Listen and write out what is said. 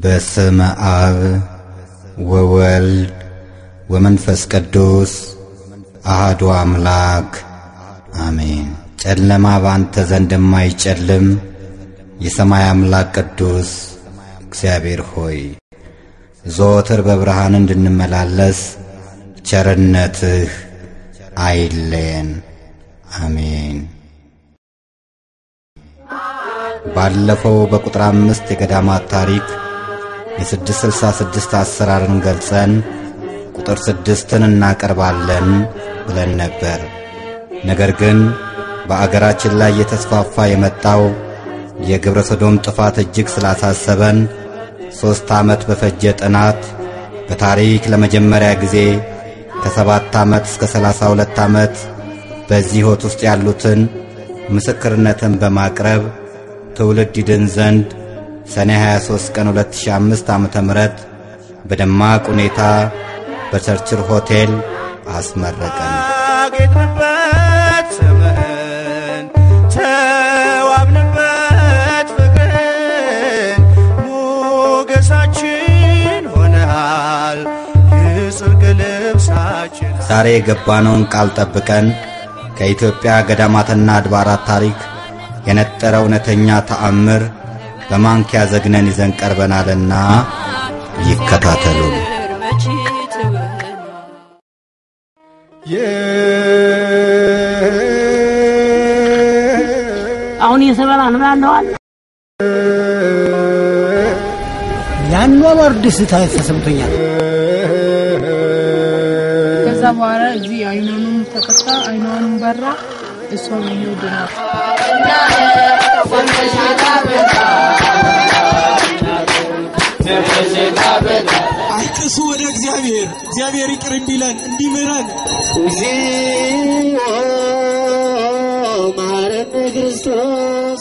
በስመ አብ ወወልድ ወመንፈስ ቅዱስ አሐዱ አምላክ አሜን። ጨለማ ባንተ ዘንድ የማይጨልም የሰማይ አምላክ ቅዱስ እግዚአብሔር ሆይ ዘወትር በብርሃን እንድንመላለስ ቸርነትህ አይለየን። አሜን። ባለፈው በቁጥር 5 የገዳማት ታሪክ የ666 አሰራርን ገልጸን ቁጥር 6ን እናቀርባለን ብለን ነበር። ነገር ግን በአገራችን ላይ የተስፋፋ የመጣው የግብረ ሰዶም ጥፋት እጅግ ስላሳሰበን 3 ዓመት በፈጀ ጥናት በታሪክ ለመጀመሪያ ጊዜ ከ7 ዓመት እስከ 32 ዓመት በዚህ ሕይወት ውስጥ ያሉትን ምስክርነትን በማቅረብ ትውልድ ይድን ዘንድ ሰኔ 23 ቀን 2005 ዓ.ም በደማቅ ሁኔታ በቸርችል ሆቴል አስመረቀን። አጌጥንበት ስምህን ተዋብንበት ፍቅርን ሞገሳችን ሆነሃል የጽድቅ ልብሳችን። ዛሬ የገባነውን ቃል ጠብቀን ከኢትዮጵያ ገዳማትና አድባራት ታሪክ የነጠረ እውነተኛ ተአምር በማንኪያ ዘግነን ይዘን ቀርበናልና ይከታተሉ። አሁን የሰበራን ባለዋል ያን ወርድ ስታይ ተሰምቶኛል። ከዛ በኋላ እዚህ አይኑንም ተከታ አይኑንም በራ እሷም ይወድናል። አልቅሱ ወደ እግዚአብሔር እግዚአብሔር ይቅር እንዲለን እንዲምረን። እግዚኦ ማረነ ክርስቶስ